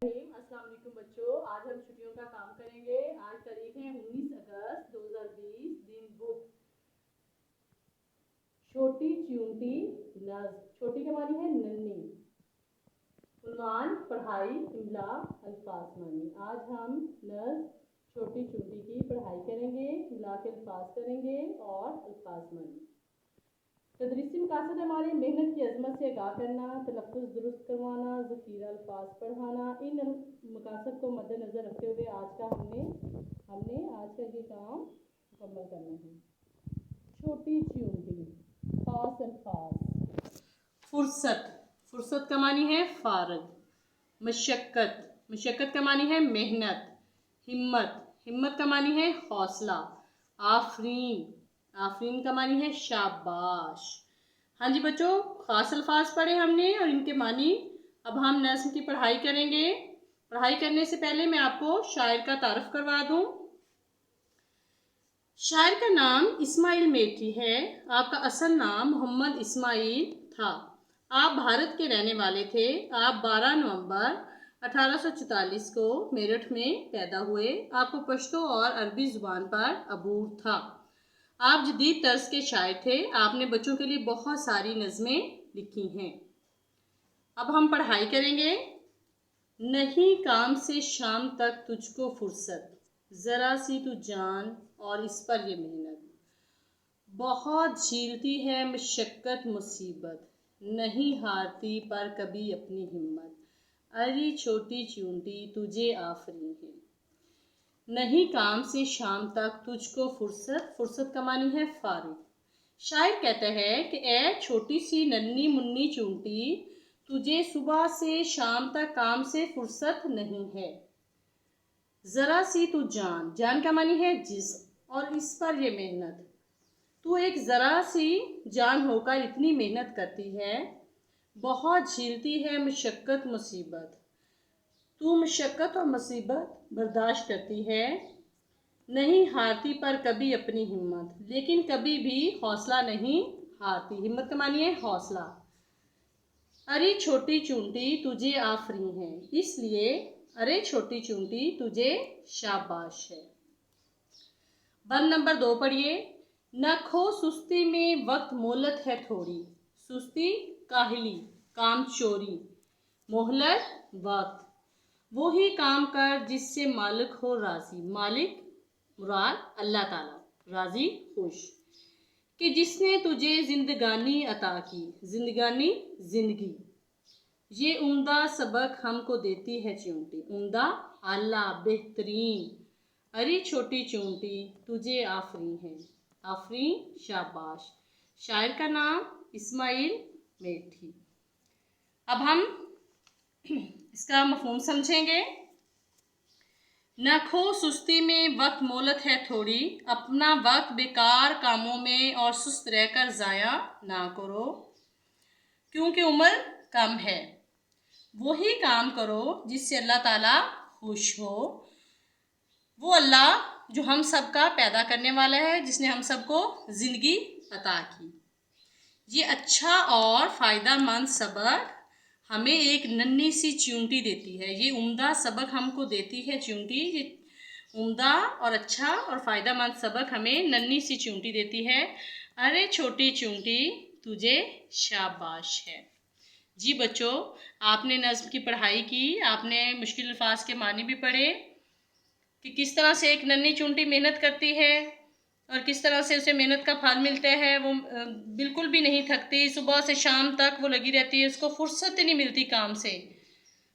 अस्सलाम वालेकुम बच्चों, आज हम छुट्टियों का काम करेंगे। आज तारीख है 19 अगस्त 2020। दिन बुक छोटी च्यूंटी नज। छोटी के मानी है नन्ही। उन्वान पढ़ाई इमला अल्फाज मानी। आज हम नज छोटी च्यूंटी की पढ़ाई करेंगे, इमला के अल्फाज करेंगे और अल्फाज मानी। तदरीसी मकासद हमारे मेहनत की अजमत से आगाह करना, तलफ़्फ़ुज़ दुरुस्त करवाना, ज़ख़ीरा अल्फाज पढ़ाना। इन मकासद को मद्देनज़र रखते हुए आज का ये काम मुकम्मल करना है। छोटी च्यूंटी खास अल्फाज। फुर्सत, फुर्सत का मानी है फारग। मशक्क़त, मशक्क़त का मानी है मेहनत। हिम्मत, हिम्मत का मानी है हौसला। आफरीन, आफरीन का मानी है शाबाश। हाँ जी बच्चों, खास अल्फाज पढ़े हमने और इनके मानी। अब हम नज़्म की पढ़ाई करेंगे। पढ़ाई करने से पहले मैं आपको शायर का तारुफ करवा दूं। शायर का नाम इस्माइल मेठी है। आपका असल नाम मोहम्मद इस्माइल था। आप भारत के रहने वाले थे। आप 12 नवंबर 1844 को मेरठ में पैदा हुए। आपको पश्तो और अरबी ज़ुबान पर अबूर था। आप जदीद तर्ज के शायर थे। आपने बच्चों के लिए बहुत सारी नज़में लिखी हैं। अब हम पढ़ाई करेंगे। नहीं काम से शाम तक तुझको फुर्सत, ज़रा सी तू जान और इस पर ये मेहनत। बहुत झीलती है मशक्क़त मुसीबत, नहीं हारती पर कभी अपनी हिम्मत। अरे छोटी च्यूंटी तुझे आफरीन है। नहीं काम से शाम तक तुझको फुर्सत, फुर्सत का मानी है फारिग। शायर कहता है कि ए छोटी सी नन्ही मुन्नी चूंटी, तुझे सुबह से शाम तक काम से फुर्सत नहीं है। ज़रा सी तू जान, जान का मानी है जिस्म और इस पर ये मेहनत। तू एक ज़रा सी जान होकर इतनी मेहनत करती है। बहुत झीलती है मशक्क़त मुसीबत, तू मशक्क़त और मुसीबत बर्दाश्त करती है। नहीं हारती पर कभी अपनी हिम्मत, लेकिन कभी भी हौसला नहीं हारती। हिम्मत का मानी है हौसला। अरे छोटी चूंटी तुझे आफरीन है, इसलिए अरे छोटी चूंटी तुझे शाबाश है। बंद नंबर 2 पढ़िए। न खो सुस्ती में वक्त मोहलत है थोड़ी, सुस्ती काहली काम चोरी, मोहलत वक्त। वो ही काम कर जिससे मालिक हो राजी, मालिक मुराद अल्लाह ताला, राजी खुश। कि जिसने तुझे जिंदगानी अता की, जिंदगानी जिंदगी। ये उम्दा सबक हमको देती है च्यूंटी, उम्दा आला बेहतरीन। अरे छोटी च्यूंटी तुझे आफरीन है, आफरीन शाबाश। शायर का नाम इस्माइल मेठी। अब हम इसका मफहूम समझेंगे। न खो सुस्ती में वक्त मोहलत है थोड़ी, अपना वक्त बेकार कामों में और सुस्त रहकर ज़ाया ना करो, क्योंकि उम्र कम है। वही काम करो जिससे अल्लाह ताला खुश हो। वो अल्लाह जो हम सब का पैदा करने वाला है, जिसने हम सबको ज़िंदगी अता की। ये अच्छा और फ़ायदेमंद सबक हमें एक नन्ही सी च्यूंटी देती है। ये उम्दा सबक हमको देती है च्यूंटी। ये उम्दा और अच्छा और फ़ायदेमंद सबक हमें नन्ही सी च्यूंटी देती है। अरे छोटी च्यूंटी तुझे शाबाश है। जी बच्चों, आपने नज़्म की पढ़ाई की, आपने मुश्किल अल्फाज के मानी भी पढ़े कि किस तरह से एक नन्ही च्यूंटी मेहनत करती है और किस तरह से उसे मेहनत का फल मिलता है। वो बिल्कुल भी नहीं थकती, सुबह से शाम तक वो लगी रहती है, उसको फुर्सत ही नहीं मिलती काम से।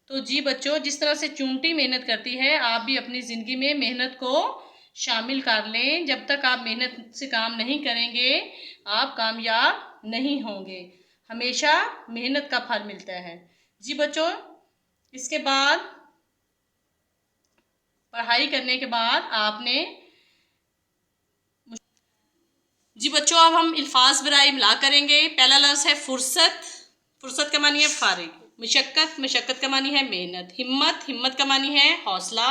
तो जी बच्चों, जिस तरह से च्यूंटी मेहनत करती है, आप भी अपनी ज़िंदगी में मेहनत को शामिल कर लें। जब तक आप मेहनत से काम नहीं करेंगे, आप कामयाब नहीं होंगे। हमेशा मेहनत का फल मिलता है। जी बच्चों, इसके बाद पढ़ाई करने के बाद आपने जी बच्चों, अब हम अल्फाज बराए इमला करेंगे। पहला लफ्ज़ है फुर्सत, फुर्सत का मानी है फारिग। मशक्क़त, मशक्क़त का मानी है मेहनत। हिम्मत, हिम्मत का मानी है हौसला।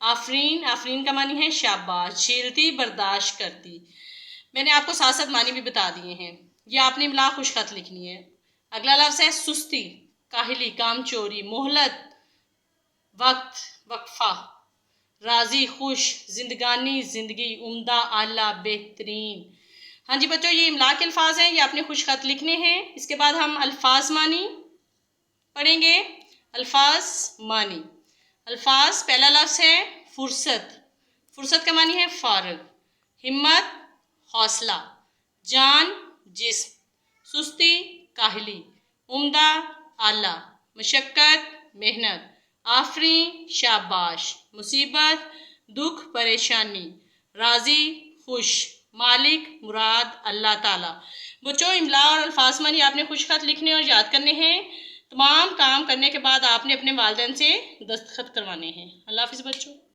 आफरीन, आफरीन का मानी है शाबाश। झेलती, बर्दाश्त करती। मैंने आपको साथ साथ मानी भी बता दिए हैं। ये आपने इमला खुश खत लिखनी है। अगला लफ्ज़ है सुस्ती, काहली काम चोरी, मोहलत वक्त, वक्फा, राज़ी, खुश, जिंदगानी, ज़िंदगी, उम्दा, आला, बेहतरीन। हाँ जी बच्चों, ये इमला के अल्फाज हैं, ये आपने खुश खत लिखने हैं। इसके बाद हम अल्फाज मानी पढ़ेंगे। अल्फाज मानी, अल्फाज, पहला लफ्ज़ है फुर्सत। फुर्सत का मानी है फारग। हिम्मत, हौसला। जान, जिस्म। सुस्ती, काहली। उम्दा, आला। मशक्क़त, मेहनत। आफरी, शाबाश। मुसीबत, दुख, परेशानी। राज़ी, खुश। मालिक, मुराद, अल्लाह ताला। बच्चों, इमला और अल्फाज मानी आपने खुश खत लिखने और याद करने हैं। तमाम काम करने के बाद आपने अपने वालिदैन से दस्तखत करवाने हैं। अल्लाह हाफ़िज़ बच्चों।